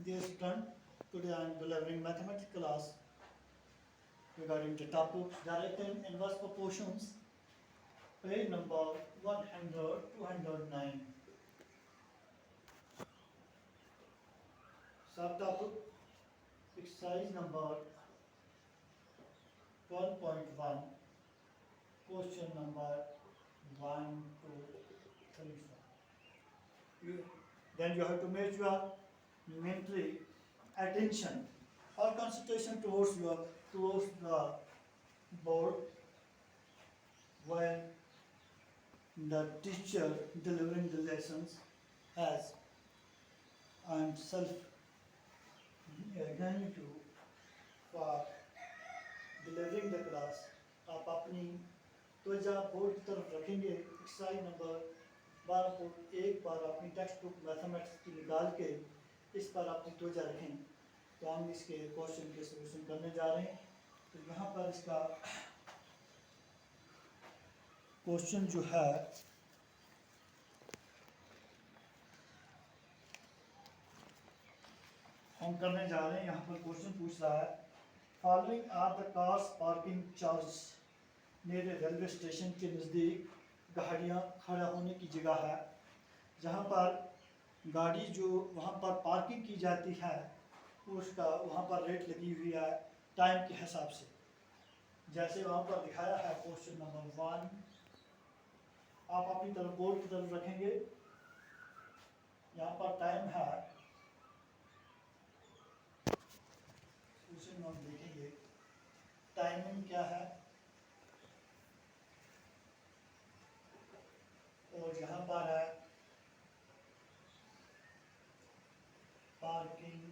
Dear student, today I am delivering mathematics class regarding the topic direct and inverse proportions, page number 100, 209. Subtopic exercise number 12.1, question number 1, 2, 3, 4. Then you have to make your mentally attention or concentration towards the board when the teacher delivering the lessons has and self to for delivering the class आप अपनी त्वचा board की तरफ रखेंगे exercise number 12 को एक बार अपनी text book mathematics की निकाल के इस पर अपनी त्वचा रखें तो हम इसके क्वेश्चन के सोल्यूशन करने जा रहे हैं तो यहाँ पर इसका क्वेश्चन जो है हम करने जा रहे हैं यहाँ पर क्वेश्चन पूछ रहा है following are the cars parking charge मेरे रेलवे स्टेशन के नज़दीक गाड़ियाँ खड़ा होने की जगह है जहाँ पर गाड़ी जो वहाँ पर पार्किंग की जाती है उसका वहाँ पर रेट लगी हुई है टाइम के हिसाब से जैसे वहाँ पर दिखाया है क्वेश्चन नंबर 1 आप अपनी तरफ बोर्ड की तरफ रखेंगे यहाँ पर टाइम है उसे हम देखेंगे टाइमिंग क्या है और यहाँ पर है पार्किंग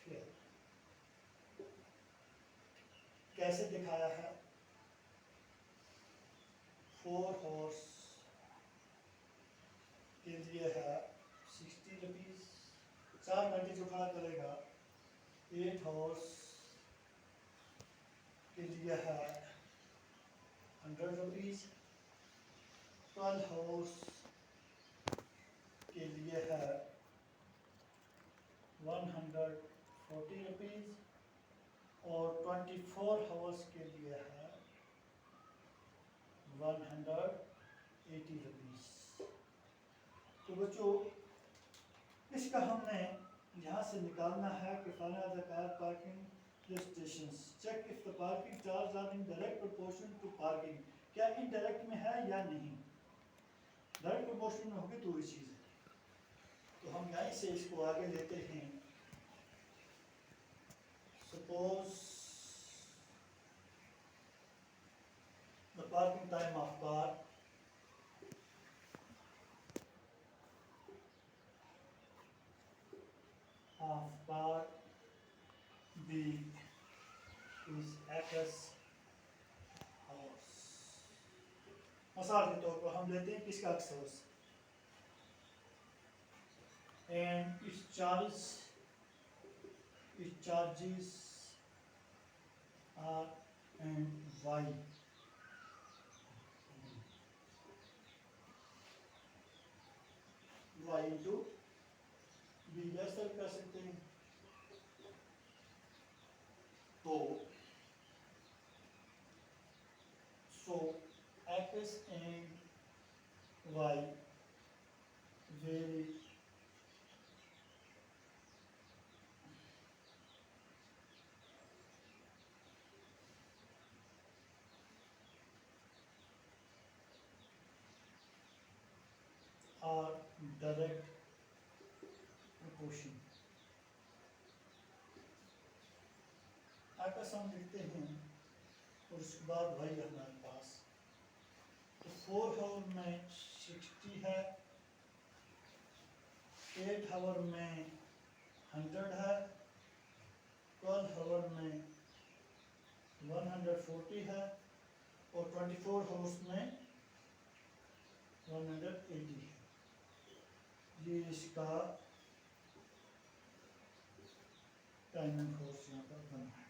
फेयर कैसे दिखाया है 4 हॉर्स के लिए है 60 रुपीज़ 4 घंटे जो खड़ा करेगा 8 हॉर्स के लिए है 100 रुपीज़ 12 हॉर्स के लिए है 140 रुपीज़ और 24 हॉर्स के लिए है 180 रुपीज़। तो बच्चों इसका हमने यहाँ से निकालना है कि find the car parking stations check if the parking charge are in direct proportion to parking क्या इनडायरेक्ट में है या नहीं डायरेक्ट प्रोपोर्शन में होगी तो ही चीज़ है तो हम यहीं से इसको आगे लेते हैं suppose the parking time of car B is X hours मिसाल के तौर पर हम लेते हैं किसका X hours and its charges R and Y into B जैसा कर सकते हैं तो so X and Y vary are direct proportion आकाश हम लिखते हैं और उसके बाद वही हमारे पास तो 4 हावर में 60 है 8 हावर में 100 है 12 हावर में 140 है और 24 हावर्स में 180 है ये इसका टाइमिंग कोर्स यहाँ पर बना है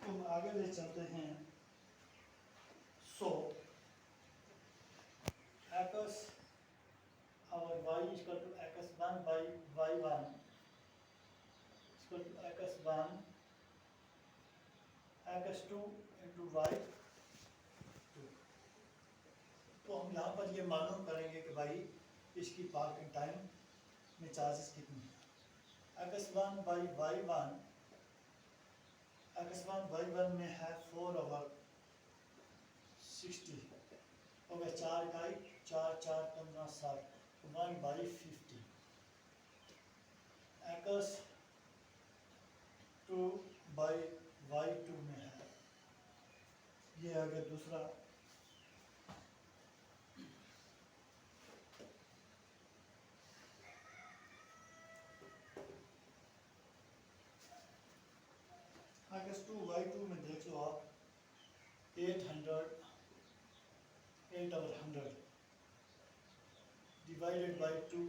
तो आगे ले चलते हैं। सो x our y is equal to x1 by y1 is equal to x1 x2 into y2। तो हम यहाँ पर ये मालूम करेंगे कि भाई इसकी पार्किंग टाइम में चार्जेस कितनी है। x1 by y1 में है 4 ओवर 60 हो गया, 4 इकाई 4 4 15 60 1 by 50। x2 by y2 में है, ये आ गया दूसरा। x2 y2 में देख लो आप 800 8 over 100 डिवाइडेड बाई 2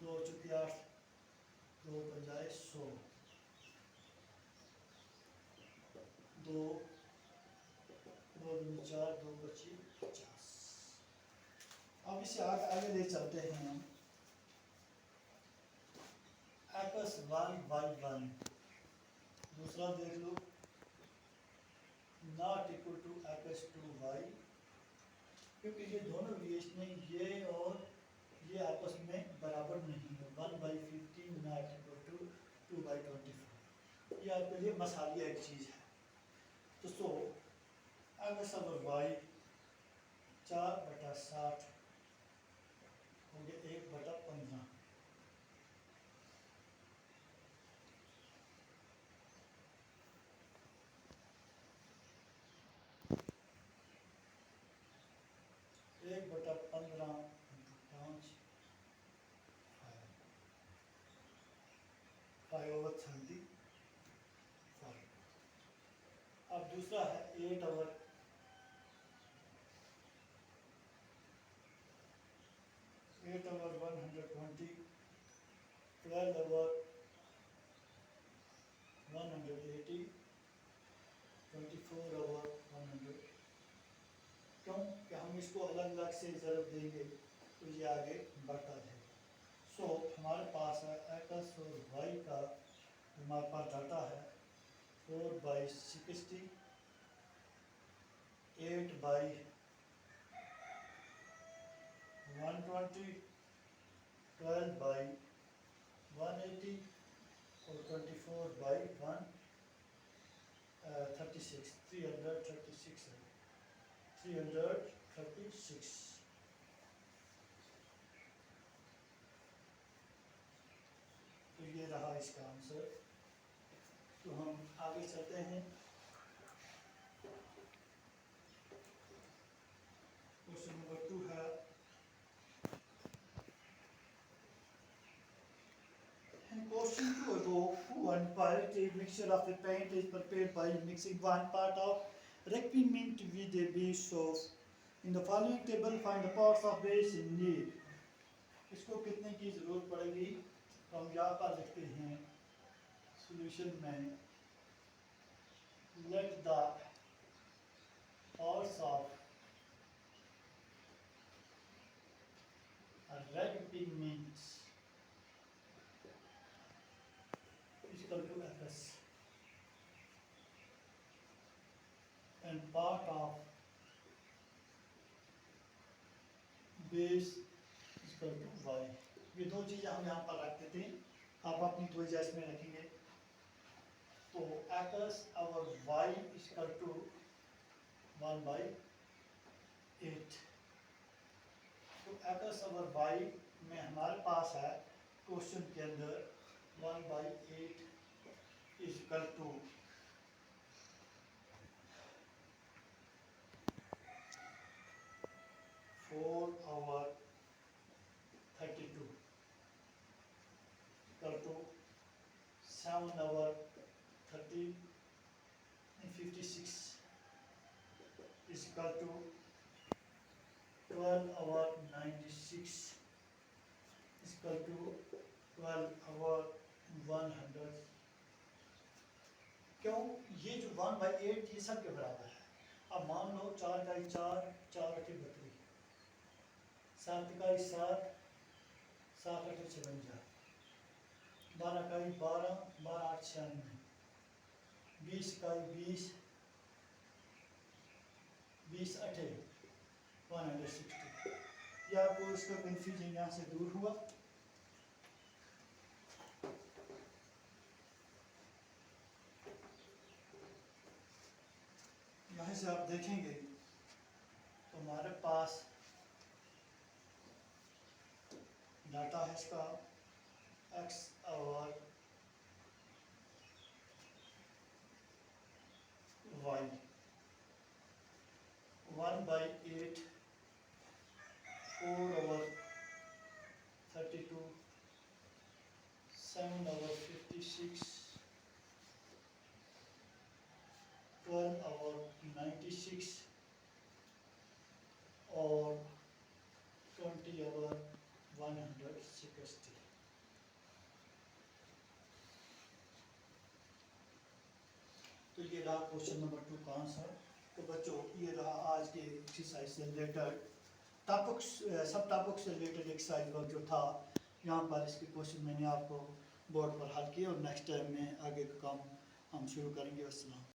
2 चुकी 8 2 पंजाए 100 2 2 दूनी 4 2 बची 50। अब इसे आगे आगे ले चलते हैं हम। x1 y1 दूसरा देख लो not equal to x2 y, क्योंकि ये दोनों रिलेशन ये और ये आपस में बराबर नहीं है। 1 by 50 not equal to 2 by 24, ये आपके लिए मसालिया एक चीज़ है। तो सो अगर सब y 4/60 हो गया 1/15। एक बटा 15 5 5 over 35। अब दूसरा है 8 over 120 12 over 180 24 over 100। क्यों कि हम इसको अलग अलग से ज़रूर देंगे तो ये आगे बढ़ता जाएगा। सो हमारे पास है एक्स और वाई का हमारे पास डाटा है 4 by 60 8 by 120 12 by 180 और 24 by 136 336 है 336। तो ये रहा इसका आंसर। तो हम आगे चलते हैं। क्वेश्चन नंबर 2 है in question 2 above 1 part a mixture of the paint is prepared by mixing 1 part of red pigment with a base of in the following table find the parts of base in need। इसको कितने की जरूरत पड़ेगी तो हम यहाँ पर लिखते हैं सॉल्यूशन में let the parts of a red pigment is equal to Fs and part of base is equal to y। ये दो चीज़ें हम यहाँ पर रखते थे, आप अपनी वजह इसमें रखेंगे। तो x और y is equal to 1 by 8। तो x और y में हमारे पास है क्वेश्चन के अंदर 1 by 8 is equal to 4 over 32 equal to 7 over 30 and 56 is equal to 12 over 96 is equal to 12 over 100 क्यों? ये जो 1/8 ये सब के बराबर है। अब मान लो 4 का 4, 4 अठे 32, 7 का 7, 7 अठे 56, 12 का 12, 12 8 96, 20 का 20, 20 अठे 160। या आपको इसका कन्फ्यूजन यहाँ से दूर हुआ। यहाँ से आप देखेंगे तो हमारे पास डाटा है इसका x और y। 1/8, 4/32, 7/56, 12/96 और 20/160। तो ये रहा क्वेश्चन नंबर 2 का आंसर। तो बच्चों ये रहा आज के एक्सरसाइज से रिलेटेड टॉपिक्स, सब टॉपिक से रिलेटेड एक्सरसाइज वर्क जो था यहाँ पर, इसके क्वेश्चन मैंने आपको बोर्ड पर हल किए और नेक्स्ट टाइम में आगे का काम हम शुरू करेंगे। अस्सलाम।